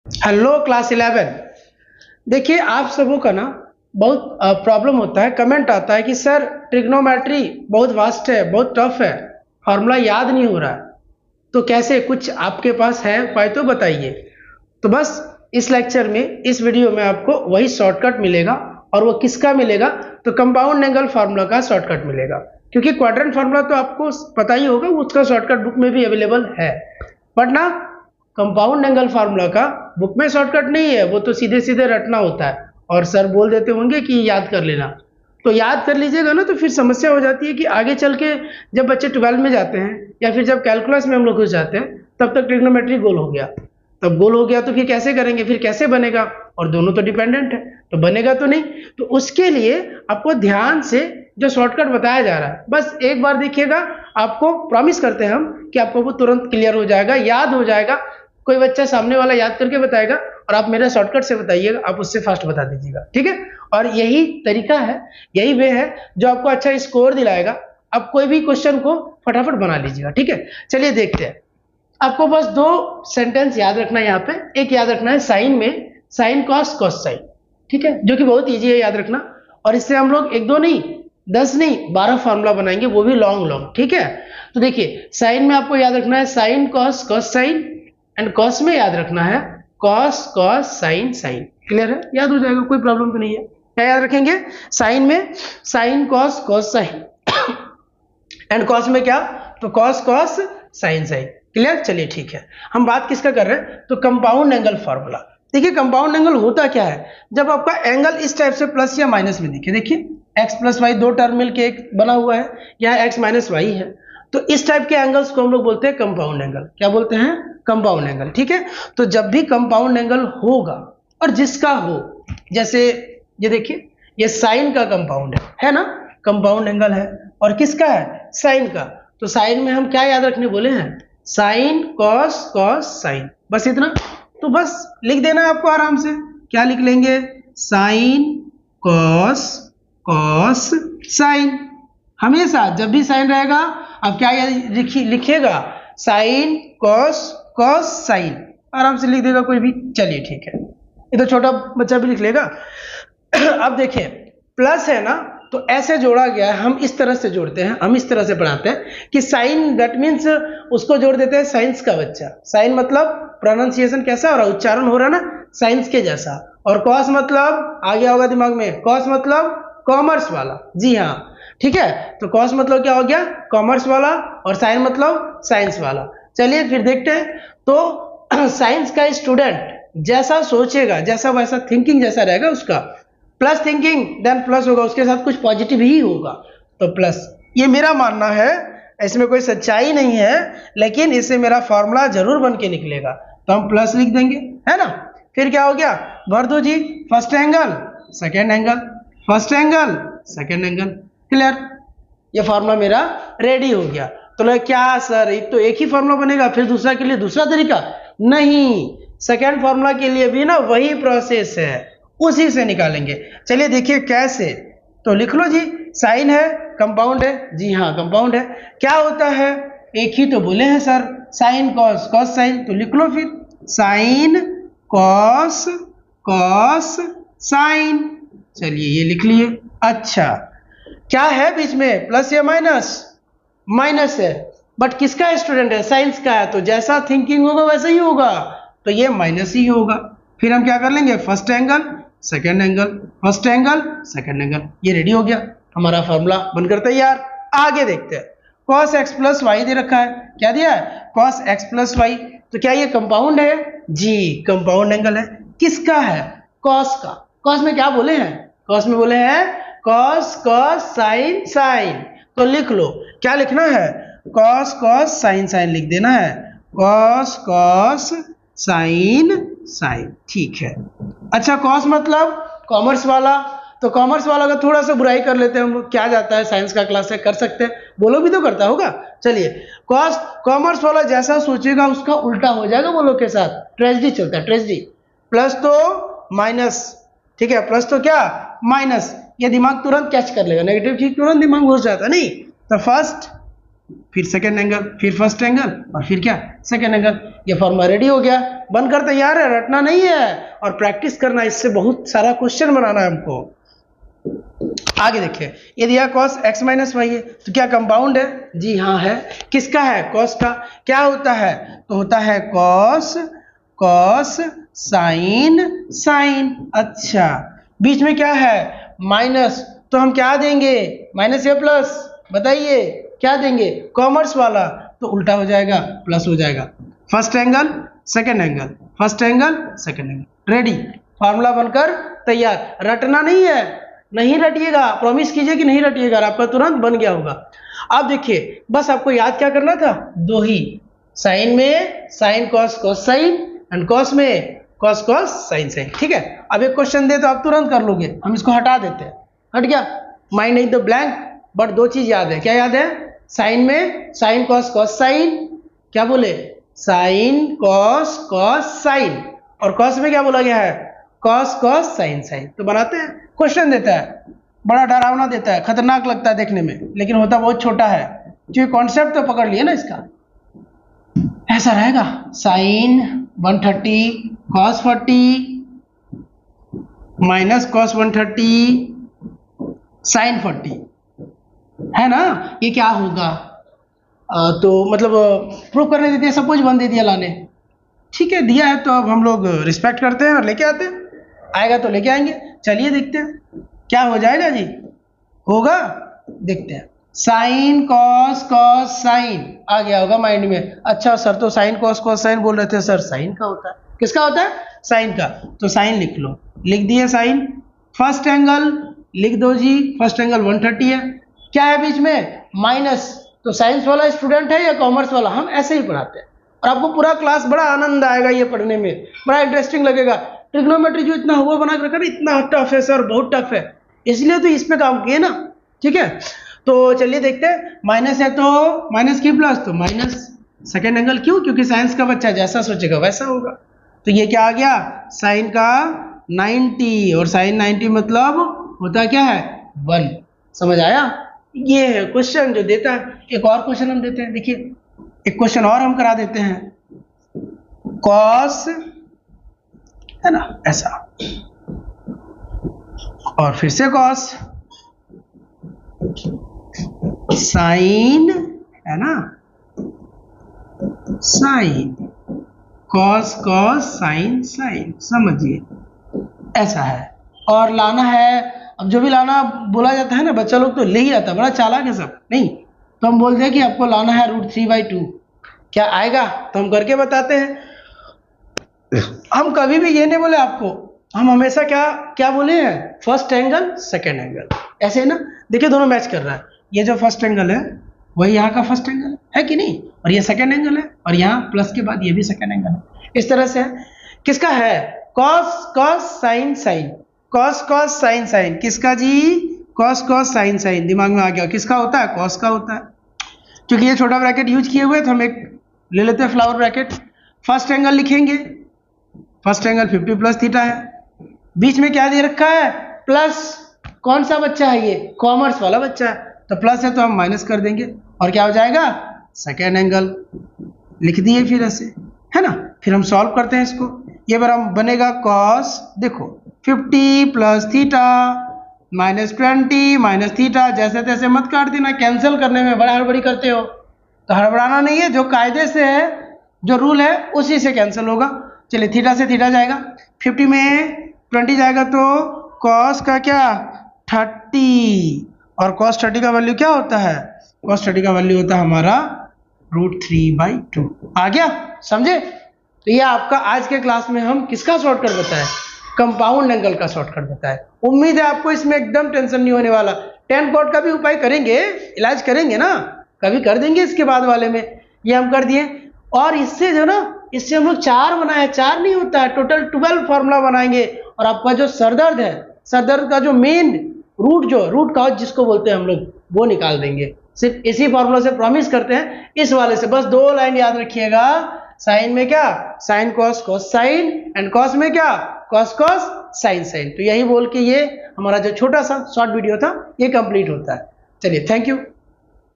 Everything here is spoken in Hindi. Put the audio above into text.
Hello class 11। देखिए आप सबों का ना बहुत प्रॉब्लम होता है, कमेंट आता है कि सर ट्रिग्नोमेट्री बहुत वास्ट है, बहुत टफ है, फार्मूला याद नहीं हो रहा है, तो कैसे, कुछ आपके पास है उपाय तो बताइए। तो बस इस लेक्चर में, इस वीडियो में आपको वही शॉर्टकट मिलेगा। और वो किसका मिलेगा? तो कंपाउंड एंगल फार्मूला का शॉर्टकट मिलेगा, क्योंकि क्वाड्रेंट फार्मूला तो आपको पता ही होगा, उसका शॉर्टकट बुक में भी अवेलेबल है। बट ना, कंपाउंड एंगल फार्मूला का बुक में शॉर्टकट नहीं है, वो तो सीधे सीधे रटना होता है। और सर बोल देते होंगे कि याद कर लेना, तो याद कर लीजिएगा ना, तो फिर समस्या हो जाती है कि आगे चल के जब बच्चे 12 में जाते हैं या फिर जब कैलकुलस में हम लोग घुस जाते हैं, तब तक ट्रिग्नोमेट्री गोल हो गया। तब गोल हो गया तो फिर कैसे करेंगे, फिर कैसे बनेगा? और दोनों तो डिपेंडेंट है, तो बनेगा तो नहीं। तो उसके लिए आपको ध्यान से जो शॉर्टकट बताया जा रहा है, बस एक बार देखिएगा, आपको प्रॉमिस करते हैं हम कि आपको वो तुरंत क्लियर हो जाएगा, याद हो जाएगा। कोई बच्चा सामने वाला याद करके बताएगा और आप मेरा शॉर्टकट से बताइएगा, आप उससे फास्ट बता दीजिएगा, ठीक है? और यही तरीका है, यही वे है जो आपको अच्छा स्कोर दिलाएगा। आप कोई भी क्वेश्चन को फटाफट बना लीजिएगा, ठीक है? चलिए देखते हैं। आपको बस दो सेंटेंस याद रखना है यहाँ पे। एक याद रखना है साइन में, साइन कॉस कॉस साइन, ठीक है, जो कि बहुत ईजी है याद रखना। और इससे हम लोग एक दो नहीं, 10 नहीं, 12 फार्मूला बनाएंगे, वो भी लॉन्ग लॉन्ग, ठीक है? तो देखिए, साइन में आपको याद रखना है sine cos cos sine, and cos में याद रखना है cos cos sine sine. Clear है? याद हो जाएगा, कोई प्रॉब्लम तो नहीं है। क्या याद रखेंगे? साइन में sine cos cos sine, and cos में क्या? तो cos cos sine sine. Clear? चलिए ठीक है। हम बात किसका कर रहे हैं? तो कंपाउंड एंगल फार्मूला। देखिए कंपाउंड एंगल होता क्या है, जब आपका एंगल इस टाइप से प्लस या माइनस में दिखे। देखिए एक्स प्लस वाई दो टर्म मिल के एक बना हुआ है, यहाँ एक्स माइनस वाई है, तो इस टाइप के एंगल्स को हम लोग बोलते हैं कंपाउंड एंगल। क्या बोलते हैं? कंपाउंड एंगल, ठीक है? तो जब भी कंपाउंड एंगल होगा, और जिसका हो, जैसे ये देखिए, ये साइन का कंपाउंड है ना, कंपाउंड एंगल है। और किसका है? साइन का। तो साइन में हम क्या याद रखने बोले हैं? साइन कॉस कॉस साइन, बस इतना। तो बस लिख देना है आपको आराम से। क्या लिख लेंगे? Sign cos cos sign. हमेशा जब भी साइन रहेगा, आप क्या लिखिएगा? साइन कॉस कॉस साइन, आराम से लिख देगा कोई भी। चलिए ठीक है, ये तो छोटा बच्चा भी लिख लेगा। अब देखिए, प्लस है ना, तो ऐसे जोड़ा गया है, हम इस तरह से जोड़ते हैं, हम इस तरह से पढ़ाते हैं कि साइन, दैट मीन्स उसको जोड़ देते हैं साइंस का बच्चा। साइन मतलब प्रोनाउंसिएशन कैसा हो रहा है, उच्चारण हो रहा है ना साइंस के जैसा। और कॉस मतलब, आ गया होगा दिमाग में, कॉस मतलब कॉमर्स वाला। जी हाँ, ठीक है? तो कॉस मतलब क्या हो गया? कॉमर्स वाला। और साइन मतलब साइंस वाला। चलिए फिर देखते हैं। तो साइंस का स्टूडेंट जैसा सोचेगा, जैसा वैसा थिंकिंग जैसा रहेगा उसका, प्लस थिंकिंग देन प्लस होगा, उसके साथ कुछ पॉजिटिव ही होगा, तो प्लस। ये मेरा मानना है, इसमें कोई सच्चाई नहीं है, लेकिन इससे मेरा फॉर्मूला जरूर बन के निकलेगा। तो हम प्लस लिख देंगे, है ना? फिर क्या हो गया? भर दो जी, first angle second angle, first angle second angle. Clear? ये फार्मूला मेरा रेडी हो गया। तो लगे क्या सर, एक तो एक ही फार्मूला बनेगा, फिर दूसरा के लिए दूसरा तरीका? नहीं, सेकेंड फार्मूला के लिए भी ना वही प्रोसेस है, उसी से निकालेंगे। चलिए देखिए कैसे। तो लिख लो जी, साइन है, कंपाउंड है। जी हाँ, कंपाउंड है। क्या होता है? एक ही तो बोले हैं sir, sign cos cos sign. तो लिख लो फिर, साइन कॉस कॉस साइन। चलिए ये लिख लिए। अच्छा, क्या है बीच में, प्लस या माइनस? माइनस है, बट किसका स्टूडेंट है? साइंस का है, तो जैसा थिंकिंग होगा वैसा ही होगा, तो ये माइनस ही होगा। फिर हम क्या कर लेंगे? First angle second angle, first angle second angle. ये रेडी हो गया, हमारा फॉर्मूला बनकर तैयार। आगे देखते हैं। cos x प्लस वाई दे रखा है। क्या दिया है? cos x plus y. तो क्या ये कंपाउंड है? जी, कंपाउंड एंगल है। किसका है? cos का। cos में क्या बोले हैं? cos में बोले हैं cos cos sin sin। तो लिख लो, क्या लिखना है? cos cos sin sin लिख देना है, cos cos sin sin, ठीक है। अच्छा, cos मतलब कॉमर्स वाला, तो कॉमर्स वाला का थोड़ा सा बुराई कर लेते हैं हम लोग। क्या जाता है, साइंस का क्लास है, कर सकते हैं, बोलो भी तो करता होगा। चलिए, कॉस कॉमर्स वाला जैसा सोचेगा उसका उल्टा हो जाएगा, बोलो के साथ ट्रेजेडी चलता है, ट्रेजेडी। प्लस तो माइनस, ठीक है, प्लस तो क्या? माइनस। ये दिमाग तुरंत कैच कर लेगा, नेगेटिव चीज तुरंत दिमाग घुस जाता है, नहीं? तो फर्स्ट फिर सेकेंड एंगल, फिर फर्स्ट एंगल, और फिर क्या, सेकेंड एंगल। ये फॉर्मूला रेडी हो गया, बनकर तैयार है, रटना नहीं है और प्रैक्टिस करना, इससे बहुत सारा क्वेश्चन बनाना है हमको। आगे देखिए, ये दिया cos x माइनस वाई है, तो क्या कंपाउंड है? जी हाँ है। किसका है? cos का। क्या होता है? तो होता है cos साइन साइन। अच्छा, बीच में क्या है? माइनस, तो हम क्या देंगे? माइनस या प्लस? बताइए क्या देंगे? कॉमर्स वाला, तो उल्टा हो जाएगा, प्लस हो जाएगा। First angle, second angle, first angle, second angle, ready, formula बनकर तैयार। रटना नहीं है, नहीं रटिएगा, प्रॉमिस कीजिए कि नहीं रटिएगा, आपका तुरंत बन गया होगा। अब देखिए, बस आपको याद क्या करना था? दो ही, साइन में sine cos cos sine, and cos में कॉस कॉस साइन साइन। ठीक है, अब एक क्वेश्चन दे तो आप तुरंत कर लोगे, हम इसको हटा देते हैं। हट गया, माइंड नहीं तो ब्लैंक, बट दो चीज याद है। क्या याद है? साइन में साइन कॉस कॉस साइन, क्या बोले? साइन कॉस कॉस साइन, और कॉस में क्या बोला गया है? Cos cos sine sine. तो बनाते हैं, क्वेश्चन देता है, बड़ा डरावना देता है, खतरनाक लगता है देखने में, लेकिन होता बहुत छोटा है। जो कॉन्सेप्ट तो पकड़ लिए ना इसका, ऐसा रहेगा, sine 130 cos 40 minus cos 130 sine 40, है ना? ये क्या होगा? तो मतलब प्रूफ करने दे दिया, सपोज 1 दे दिया लाने। ठीक है, दिया है तो अब हम लोग रिस्पेक्ट करते हैं और लेके आते हैं, आएगा तो लेके आएंगे। चलिए देखते हैं क्या हो जाएगा जी, होगा, देखते हैं। साइन कॉस कॉस साइन आ गया होगा माइंड में। अच्छा सर, तो साइन कॉस कॉस साइन बोल रहे थे सर, साइन का होता है। किसका होता है? साइन का। तो साइन लिख लो, लिख दिए साइन। फर्स्ट एंगल लिख दो जी, फर्स्ट एंगल 130 है। क्या है बीच में? माइनस। तो साइंस वाला स्टूडेंट है या कॉमर्स वाला? हम ऐसे ही पढ़ाते हैं और आपको पूरा क्लास बड़ा आनंद आएगा, ये पढ़ने में बड़ा इंटरेस्टिंग लगेगा। ट्रिग्नोमेट्री जो इतना हुआ बना कर रखा है, इतना टफ है सर, बहुत टफ है, इसलिए तो इस पे काम किए ना। ठीक है, तो चलिए देखते हैं। माइनस है तो माइनस की प्लस, तो माइनस सेकेंड एंगल। क्यों? क्योंकि साइंस का बच्चा जैसा सोचेगा वैसा होगा। तो ये क्या आ गया? साइन का 90, और साइन 90 मतलब होता क्या है? 1। समझ आया? ये है क्वेश्चन जो देता है। एक और क्वेश्चन हम देते हैं, देखिए एक क्वेश्चन और हम करा देते हैं। कॉस है ना, ऐसा, और फिर से कॉस, साइन है ना, sine, cos cos sine sine, समझिए ऐसा है। और लाना है, अब जो भी लाना बोला जाता है ना, बच्चा लोग तो ले ही आता है, बड़ा चालाक है सब। नहीं तो हम बोलते हैं कि आपको लाना है √3/2। क्या आएगा? तो हम करके बताते हैं। हम कभी भी ये नहीं बोले आपको, हम हमेशा क्या क्या बोले हैं? फर्स्ट एंगल सेकेंड एंगल, ऐसे है ना। देखिए दोनों मैच कर रहा है, ये जो फर्स्ट एंगल है वही यहाँ का फर्स्ट एंगल है कि नहीं, और ये सेकेंड एंगल है, और यहाँ प्लस के बाद ये भी सेकेंड एंगल है। इस तरह से है। किसका है? Cos cos sine sine, cos cos sine sine, किसका जी? Cos cos sine sine. दिमाग में आ गया, किसका होता है? कॉस का होता है। क्योंकि ये छोटा ब्रैकेट यूज किए हुए तो हम एक ले लेते हैं फ्लावर ब्रैकेट। फर्स्ट एंगल लिखेंगे, फर्स्ट एंगल 50 प्लस थीटा है। बीच में क्या दे रखा है? प्लस। कौन सा बच्चा है ये? कॉमर्स वाला बच्चा है, तो प्लस है तो हम माइनस कर देंगे, और क्या हो जाएगा? Second angle. लिख दिए फिर ऐसे, है ना। फिर हम सॉल्व करते हैं इसको। ये बार हम बनेगा कॉस, देखो 50 plus theta minus 20 minus theta, जैसे तैसे मत काट देना, कैंसिल करने में बड़ा हड़बड़ी करते हो, तो हड़बड़ाना नहीं है, जो कायदे से है, जो रूल है उसी से कैंसिल होगा। चलिए, थीटा से थीटा जाएगा, 50 में 20 जाएगा तो कॉस का क्या? 30, और कॉस 30 का वैल्यू क्या होता है? कॉस 30 का वैल्यू होता है हमारा √3/2। आ गया, समझे? तो ये आपका आज के क्लास में हम किसका शॉर्टकट बताएं? कंपाउंड एंगल का शॉर्टकट बताएं। उम्मीद है आपको इसमें एकदम टेंशन नहीं होने वाला। 10 कॉट का भी उपाय करेंगे, इलाज करेंगे ना, कभी कर देंगे इसके बाद वाले में। ये हम कर दिए, और इससे जो ना, इससे हम लोग 4 बनाए, 4 नहीं होता है, टोटल 12 फार्मूला बनाएंगे। और आपका जो सरदर्द है, सरदर्द का जो मेन रूट कॉज जिसको बोलते हैं हम लोग, वो निकाल देंगे सिर्फ इसी फार्मूला से। प्रॉमिस करते हैं इस वाले से। बस 2 लाइन याद रखिएगा। साइन में क्या? Sine cos cos sine, and cos में क्या? Cos cos sine sine. तो यही बोल के ये हमारा जो छोटा सा शॉर्ट वीडियो था ये कंप्लीट होता है। चलिए, थैंक यू।